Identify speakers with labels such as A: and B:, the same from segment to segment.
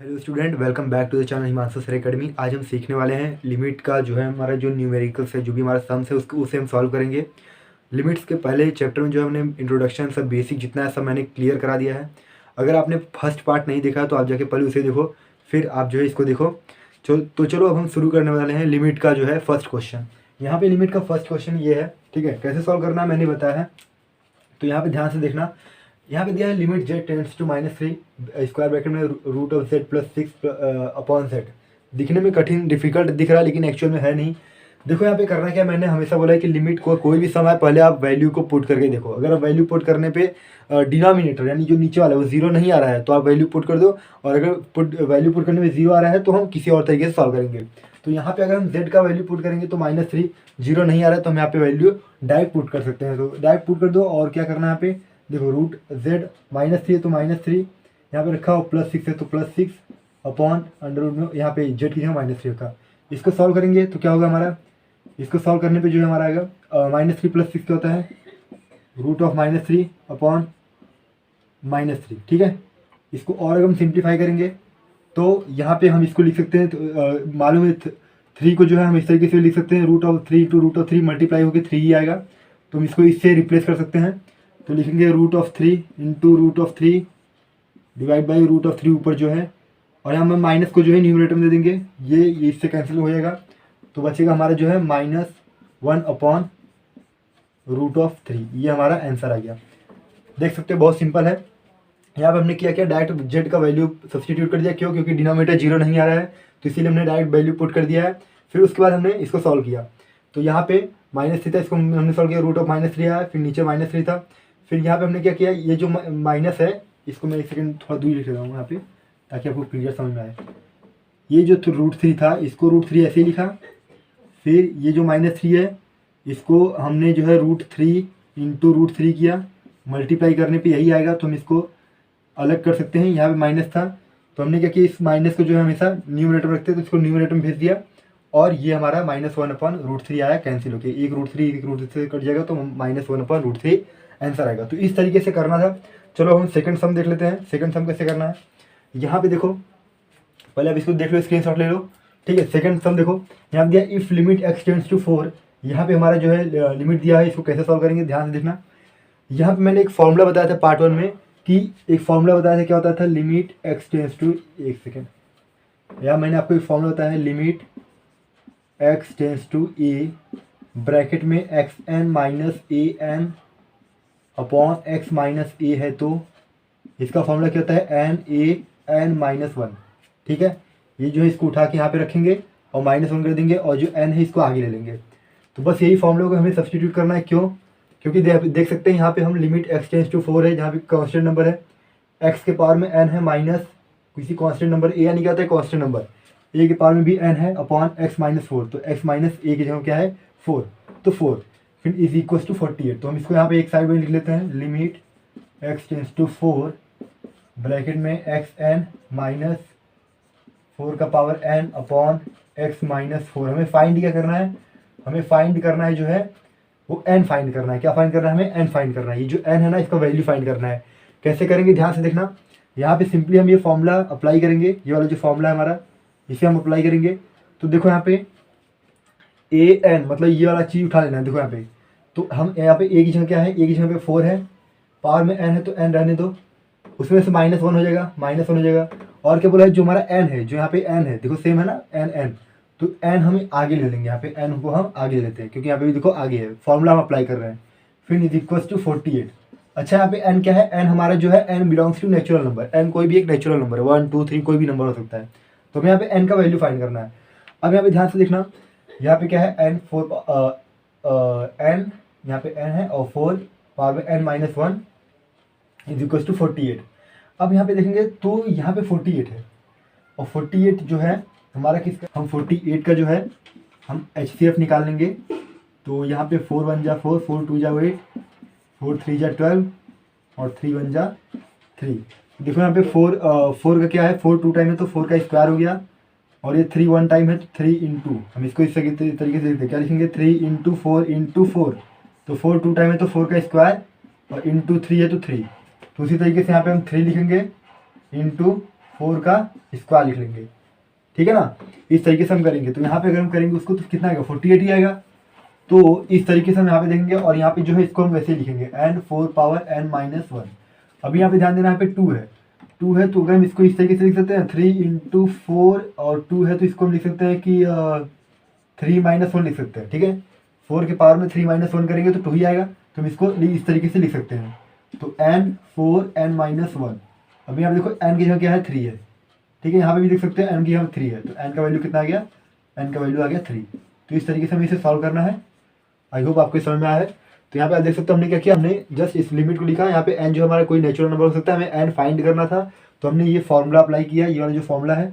A: Hello student, welcome back to the channel Himanshu sir academy. आज हम सीखने वाले हैं लिमिट का जो है हमारा जो न्यूमेरिकल्स है, जो भी हमारा सम्स है उसको उसे हम सॉल्व करेंगे। लिमिट्स के पहले चैप्टर में जो हमने इंट्रोडक्शन सब बेसिक जितना है सब मैंने क्लियर करा दिया है। अगर आपने फर्स्ट पार्ट नहीं देखा तो आप जाके पहले उसे देखो, फिर आप जो है इसको देखो। चलो अब हम शुरू करने वाले हैं लिमिट का जो है फर्स्ट क्वेश्चन। यहाँ पे लिमिट का फर्स्ट क्वेश्चन ये है, ठीक है। कैसे सॉल्व करना है मैंने बताया है, तो यहाँ पे ध्यान से देखना। यहाँ पे दिया है limit z tends to -3 square bracket में root of z plus 6 upon z. दिखने में कठिन डिफिकल्ट दिख रहा है लेकिन एक्चुअल में है नहीं। देखो यहाँ पे करना क्या, मैंने हमेशा बोला है कि लिमिट को कोई भी समय पहले आप वैल्यू को पुट करके देखो। अगर आप वैल्यू पुट करने पे डिनोमिनेटर यानी जो नीचे वाला है वो जीरो नहीं आ रहा है तो आप वैल्यू पुट कर दो, और अगर वैल्यू पुट करने में जीरो आ रहा है तो हम किसी और तरीके से सॉल्व करेंगे। तो यहाँ पे अगर हम z का वैल्यू पुट करेंगे तो -3, जीरो नहीं आ रहा है तो हम यहाँ पे वैल्यू डायरेक्ट पुट कर सकते हैं। तो डायरेक्ट पुट कर दो, और क्या करना है यहाँ पे देखो, रूट z -3 है तो -3, यहाँ पे रखा हो +6 है तो +6 अपॉन अंडर रूट में यहाँ पे z की जगह -3 रखा। इसको सॉल्व करेंगे तो क्या होगा हमारा, इसको सॉल्व करने पे जो है हमारा आएगा -3 + 6 क्या होता है, रूट ऑफ -3 अपॉन -3, ठीक है। इसको और अगर हम सिंप्लीफाई करेंगे तो यहाँ पे हम इसको लिख सकते हैं, तो मालूम है 3 को जो है हम इस तरीके से लिख सकते हैं, √3 × √3 मल्टीप्लाई होकर 3 ही आएगा। तो हम इसको इससे रिप्लेस कर सकते हैं, तो लिखेंगे √3 × √3 डिवाइड बाई √3 ऊपर जो है, और यहाँ हम माइनस को जो है न्यूमरेटर में दे देंगे, ये इससे कैंसिल हो जाएगा। तो बचेगा हमारा जो है -1 अपॉन √3। ये हमारा आंसर आ गया। देख सकते हो बहुत सिंपल है। यहाँ पे हमने क्या किया, डायरेक्ट जेड का वैल्यू सब्सटीट्यूट कर दिया। क्यों? क्योंकि डिनोमिनेटर जीरो नहीं आ रहा है तो इसीलिए हमने डायरेक्ट वैल्यू पुट कर दिया है। फिर उसके बाद हमने इसको सॉल्व किया, तो यहाँ पे -3 था, इसको हमने सॉल्व किया, रूट ऑफ -3 आया, फिर नीचे -3 था। फिर यहाँ पे हमने क्या किया, ये जो माइनस है इसको मैं एक सेकंड थोड़ा दूर लिख रहा हूँ यहाँ पे ताकि आपको क्लियर समझ में आए। ये जो √3 था इसको √3 ऐसे ही लिखा। फिर ये जो -3 है इसको हमने जो है √3 × √3 किया, मल्टीप्लाई करने पे यही आएगा, तो हम इसको अलग कर सकते हैं। यहाँ पे माइनस था तो हमने क्या किया, इस माइनस को जो है हमेशा न्यूमरेटर में रखते हैं तो इसको न्यूमरेटर में भेज दिया, और ये हमारा -1 अपॉन √3 आया, कैंसिल होकर एक √3 से कट जाएगा तो -1 अपॉन √3 आंसर आएगा। तो इस तरीके से करना था। चलो हम सेकंड सम देख लेते हैं। सेकंड सम कैसे करना है, यहाँ पे देखो, पहले आप इसको देख लो, स्क्रीनशॉट ले लो, ठीक है। सेकंड सम देखो, यहाँ दिया if limit x tends to 4। यहाँ पे हमारा जो है लिमिट दिया है, इसको कैसे सॉल्व करेंगे ध्यान से देखना। यहाँ पे मैंने एक फॉर्मूला बताया था पार्ट 1 में, कि एक फॉर्मूला बताया था, क्या होता था, लिमिट x टेंड्स टू, एक सेकेंड, या मैंने आपको एक फॉर्मूला बताया है, limit x tends to a bracket में xn - an upon x - a है, तो इसका फॉर्मूला क्या होता है, n - 1, ठीक है। ये जो है इसको उठा के यहाँ पे रखेंगे और -1 कर देंगे, और जो n है इसको आगे ले लेंगे। तो बस यही फॉर्मूला को हमें सब्सटीट्यूट करना है। क्यों? क्योंकि देख सकते हैं यहाँ पे हम लिमिट x टेंड्स टू 4 है, जहाँ पे कांस्टेंट नंबर है, x के पावर में n है माइनस किसी कांस्टेंट नंबर a, यानी क्या होता है कांस्टेंट नंबर, a के पावर में भी n है अपॉन x - 4, तो x - a की जगह क्या है 4, तो 4 फिर इज इक्वल टू 48। तो हम इसको यहाँ पे एक साइड में लिख लेते हैं, limit x tends to 4 bracket में xn - 4 का पावर n अपॉन x - 4। हमें फाइंड क्या करना है, हमें फाइंड करना है जो है वो n फाइंड करना है। क्या फाइंड करना है, हमें n फाइंड करना है। ये जो n है ना, इसका वैल्यू फाइंड करना है। कैसे करेंगे ध्यान से देखना। यहाँ पे सिंपली हम ये फॉर्मूला अप्लाई करेंगे, ये वाला जो फॉर्मूला है हमारा, इसे हम अप्लाई करेंगे। तो देखो यहाँ पे an मतलब ये वाला चीज़ उठा लेना है। देखो यहाँ पे, तो हम यहाँ पे a की जगह क्या है, a की जगह पे 4 है, पावर में n है तो n रहने दो, उसमें से -1 हो जाएगा, -1 हो जाएगा। और क्या बोला है, जो हमारा n है, जो यहाँ पे n है, देखो सेम है ना, n, तो n हमें आगे ले लेंगे। यहाँ पे n को हम आगे ले लेते हैं क्योंकि यहाँ पे भी देखो आगे है, फॉर्मूला हम अप्लाई कर रहे हैं। फिर इज इक्वल टू 48। अच्छा, यहाँ पे n क्या है, n हमारा जो है n belongs to natural number, n कोई भी एक नेचुरल नंबर है, 1 2 3 कोई भी नंबर हो सकता है। तो हमें यहाँ पे n का वैल्यू फाइंड करना है। अब यहाँ पे ध्यान से देखना, यहाँ पे क्या है, n 4 n यहाँ पे n है और 4 पावर में n - 1 इज इक्वल टू 48। अब यहाँ पे देखेंगे तो यहाँ पे 48 है, और 48 जो है हमारा किसका, हम 48 का जो है हम HCF निकाल लेंगे। तो यहाँ पे 4 1 जा 4, 4 2 जा 8, 4 3 जा 12, और 3 1 जा 3। देखो यहाँ पे 4 का क्या है, 4 2 टाइम है तो 4 का स्क्वायर हो गया, और ये 3 1 टाइम है तो 3 इंटू, हम इसको इस तरीके से लिखते हैं, क्या लिखेंगे, 3 × 4 × 4, तो 4 2 टाइम है तो 4 का स्क्वायर, और इंटू 3 है तो 3। तो उसी तरीके से यहाँ पे हम 3 लिखेंगे इंटू 4 का स्क्वायर लिख लेंगे, ठीक है ना। इस तरीके से हम करेंगे। तो यहाँ पे अगर हम करेंगे उसको तो कितना आएगा, 48 ही आएगा। तो इस तरीके से हम यहाँ पे देखेंगे और यहाँ पे जो है इसको हम वैसे ही लिखेंगे n4 पावर n-1। अभी यहाँ पे ध्यान देना, यहाँ पे 2 है, 2 है तो अगर हम इसको इस तरीके से लिख सकते हैं 3 इंटू 4 और 2 है तो इसको हम लिख सकते हैं कि 3-1 लिख सकते हैं, ठीक है। 4 के पावर में 3-1 करेंगे तो 2 ही आएगा, तो हम इसको इस तरीके से लिख सकते हैं। तो n4 n-1। अभी यहाँ पे देखो n की जगह क्या है, 3 है, ठीक है। यहाँ पे भी लिख सकते हैं n की जगह 3 है, तो n का वैल्यू कितना आ गया, n का वैल्यू आ गया 3। तो इस तरीके से हमें इसे सॉल्व करना है। आई होप आपको समझ में आया है। तो यहाँ पे आप देख सकते हो हमने क्या किया, हमने जस्ट इस लिमिट को लिखा। यहाँ पे n जो हमारा कोई नेचुरल नंबर हो सकता है, हमें n फाइंड करना था, तो हमने ये फॉर्मूला अप्लाई किया। ये वाला जो फॉर्मूला है,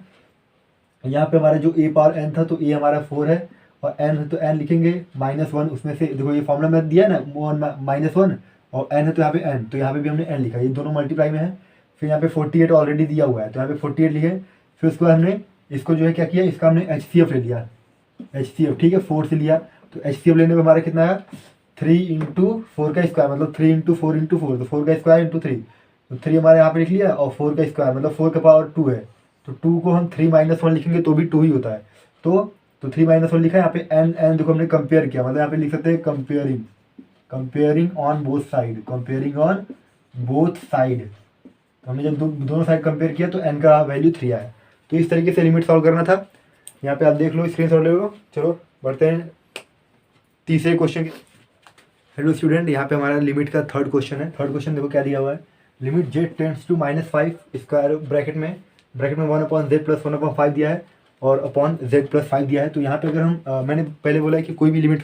A: यहाँ पे हमारा जो a पावर n था तो a हमारा 4 है और n है तो n लिखेंगे -1। उसमें से देखो ये फॉर्मूला में दिया है ना, -1 और n है तो यहाँ पे n, तो यहाँ पे भी हमने n लिखा, ये दोनों मल्टीप्लाई में है। फिर यहाँ पे 48 ऑलरेडी दिया हुआ है, तो यहाँ पे 48 लिखे। फिर उसके बाद हमने इसको जो है क्या किया, इसका हमने HCF ले लिया, HCF, ठीक है, 4 से लिया। तो HCF लेने में हमारा कितना आया, 3 इंटू 4 का स्क्वायर, मतलब 3 इंटू 4 इंटू 4, तो 4 का स्क्वायर इंटू 3, तो 3 हमारे यहाँ पे लिख लिया और 4 का स्क्वायर मतलब 4 का पावर 2 है, तो 2 को हम 3-1 लिखेंगे तो भी 2 ही होता है। तो 3-1 लिखा है। यहाँ पे n देखो हमने कंपेयर किया, मतलब यहाँ पे लिख सकते हैं comparing on both side, comparing on both side. तो हमने जब दोनों साइड कंपेयर किया तो n का वैल्यू 3 आया। तो इस तरीके से लिमिट सॉल्व करना था। यहाँ पे आप देख लो, स्क्रीन शॉट ले लो। चलो बढ़ते हैं तीसरे क्वेश्चन। हेलो स्टूडेंट, यहाँ पे हमारा लिमिट का थर्ड क्वेश्चन है। थर्ड क्वेश्चन देखो क्या दिया हुआ है, limit z tends to -5 square bracket में 1/z+1/5 दिया है और अपॉन z+5 दिया है। तो यहाँ पे अगर हम मैंने पहले बोला है कि कोई भी लिमिट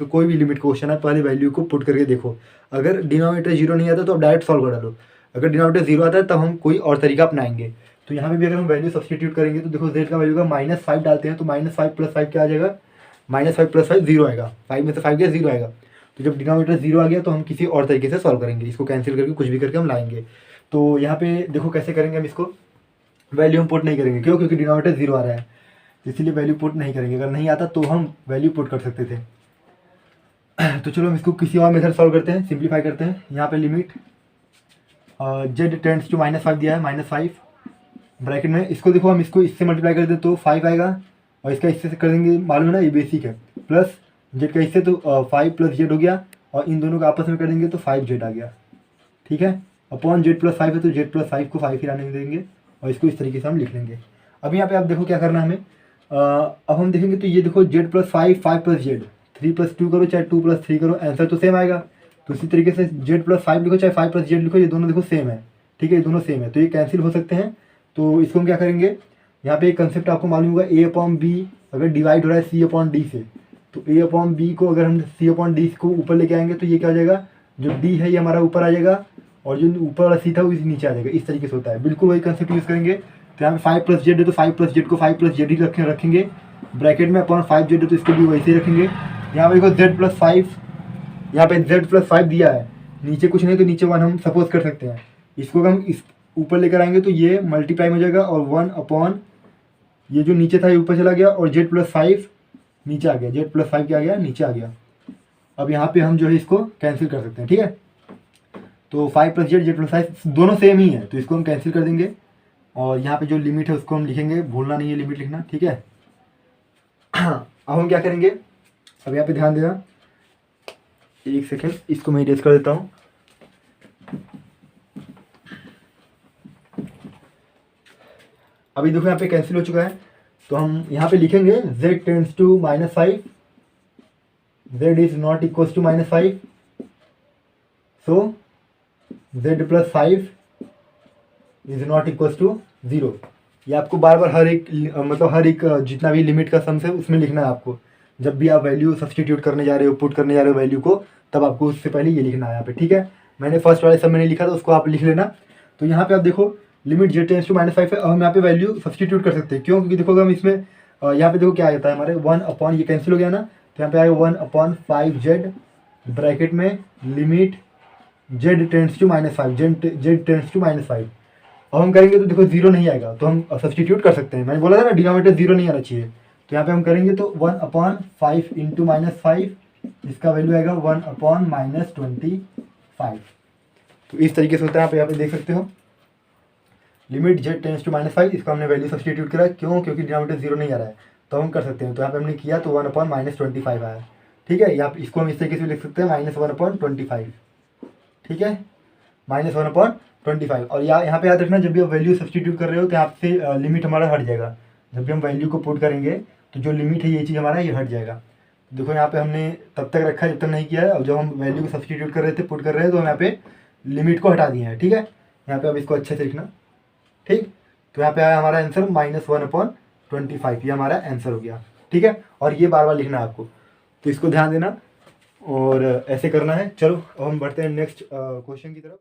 A: क्वेश्चन है, पहले वैल्यू को पुट करके देखो। अगर डिनोमिनेटर 0 नहीं आता तो आप डायरेक्ट सॉल्व कर डालो, अगर डिनोमिनेटर 0 आता है तब हम कोई और तरीका अपनाएंगे। तो यहाँ पे भी अगर हम वैल्यू सब्सटीट्यूट करेंगे तो देखो z का वैल्यू का -5 डालते हैं तो -5 + 5 क्या आ जाएगा, -5 + 5 0 आएगा, 5 में से 5 गया 0 आएगा। तो जब डिनोमिनेटर 0 आ गया तो हम किसी और तरीके से सॉल्व करेंगे, इसको कैंसिल करके कुछ भी करके हम लाएंगे। तो यहाँ पे देखो कैसे करेंगे हम इसको, वैल्यू हम पुट नहीं करेंगे, क्यों, क्योंकि डिनोमिनेटर 0 आ रहा है, इसीलिए वैल्यू पुट नहीं करेंगे। अगर नहीं आता तो हम वैल्यू पुट कर सकते थे। तो चलो हम इसको किसी और मेथड सॉल्व करते हैं, सिंप्लीफाई करते हैं। यहाँ पे लिमिट z टेंड्स टू -5 दिया है, -5 ब्रैकेट में, इसको देखो हम इसको इससे मल्टीप्लाई कर दें तो 5 आएगा और इसका इससे कर देंगे, मालूम है ना ये बेसिक है, प्लस z का इससे तो 5 + z हो गया और इन दोनों का आपस में कर देंगे तो 5z आ गया, ठीक है। अपॉन z+5 है तो z+5 को 5 ही आने देंगे और इसको इस तरीके से हम लिख लेंगे। अब यहाँ पे आप देखो क्या करना है हमें, अब हम देखेंगे तो ये देखो z+5 5 + z, 3 + 2 करो चाहे 2 + 3 करो, आंसर तो सेम आएगा। तो इसी तरीके से z+5 लिखो चाहे 5 + z लिखो, ये दोनों देखो सेम है, ठीक है, ये दोनों सेम है, तो ये कैंसिल हो सकते हैं। तो इसको हम क्या करेंगे, यहाँ पे एक कंसेप्ट आपको मालूम होगा, a/b अगर डिवाइड हो रहा है c/d से, तो a/b को अगर हम c/d को ऊपर लेके आएंगे तो ये क्या हो जाएगा, जो d है ये हमारा ऊपर आ जाएगा और जो ऊपर वाला c था वो नीचे आ जाएगा। इस तरीके से होता है, बिल्कुल वही कंसेप्ट यूज़ करेंगे। तो यहाँ पे 5 + z है तो 5 + z को 5 + z ही रखेंगे ब्रैकेट में, अपॉन 5z है तो इसको भी वैसे ही रखेंगे। यहाँ पे देखो z+5, यहाँ पे z+5 दिया है, नीचे कुछ नहीं तो नीचे 1 हम सपोज कर सकते हैं। इसको हम इस ऊपर लेकर आएंगे तो ये मल्टीप्लाई हो जाएगा और 1 अपॉन ये जो नीचे था ये ऊपर चला गया और z+5 नीचे आ गया, z+5 क्या आ गया, नीचे आ गया। अब यहाँ पे हम जो है इसको कैंसिल कर सकते हैं, ठीक है। तो 5 + z z+5 दोनों सेम ही है, तो इसको हम कैंसिल कर देंगे और यहाँ पे जो लिमिट है उसको हम लिखेंगे, भूलना नहीं है लिमिट लिखना, ठीक है। अब हम क्या करेंगे, अब यहाँ पे ध्यान देना, एक सेकेंड इसको मैं इरेज कर देता हूँ। अभी देखो यहाँ पे कैंसिल हो चुका है, तो हम यहाँ पे लिखेंगे z tends to -5, z is not equals to -5, so z+5 is not equals to 0। ये आपको बार बार हर एक जितना भी लिमिट का सम्स है उसमें लिखना है आपको। जब भी आप वैल्यू सब्सटीट्यूट करने जा रहे हो, पुट करने जा रहे हो वैल्यू को, तब आपको उससे पहले ये लिखना है यहाँ पे, ठीक है। मैंने फर्स्ट वाले सब में नहीं लिखा था, उसको आप लिख लेना। तो यहाँ पे आप देखो लिमिट z टेंड्स टू -5 है, अब हम यहाँ पे वैल्यू सब्सटीट्यूट कर सकते हैं, क्यों, क्योंकि देखो अगर हम इसमें यहाँ पे देखो क्या आता है हमारे 1 अपॉन, ये कैंसिल हो गया ना, तो यहाँ पे आएगा 1/5z ब्रैकेट में limit z tends to -5, z tends to -5। अब हम करेंगे तो देखो 0 नहीं आएगा, तो हम सब्सटीट्यूट कर सकते हैं। मैंने बोला था ना डिनोमिनेटर 0 नहीं आना चाहिए, तो यहाँ पे हम करेंगे तो 1/5 इंटू -5, इसका वैल्यू आएगा 1/-25। तो इस तरीके से होता है, आप यहाँ पे देख सकते हो। लिमिट z टेंस टू -5, इसको हमने वैल्यू सब्सटीट्यूट करा, क्यों? क्योंकि डिनोमिनेटर 0 नहीं आ रहा है, तो हम कर सकते हैं। तो यहाँ पे हमने किया तो 1/-25 आया। ठीक है, या इसको हम इस तरीके से लिख सकते हैं -1/25। ठीक है, -1/25। और यहाँ पे याद रखना, जब भी आप वैल्यू सब्सटीट्यूट कर रहे हो तो यहाँ से लिमिट हमारा हट जाएगा। जब भी हम वैल्यू को पुट करेंगे तो जो लिमिट है ये चीज़ हमारा ये हट जाएगा। देखो यहाँ पे हमने तब तक रखा है जब तक नहीं किया है, और जब हम वैल्यू को सब्सटीट्यूट कर रहे थे, पुट कर रहे हैं, तो हम यहाँ पे लिमिट को हटा दिए हैं। ठीक है, यहाँ पे अब इसको अच्छे से लिखना। ठीक, तो यहाँ पे आया हमारा आंसर -1/25, ये हमारा आंसर हो गया। ठीक है, और ये बार बार लिखना है आपको, तो इसको ध्यान देना और ऐसे करना है। चलो अब हम बढ़ते हैं नेक्स्ट क्वेश्चन की तरफ।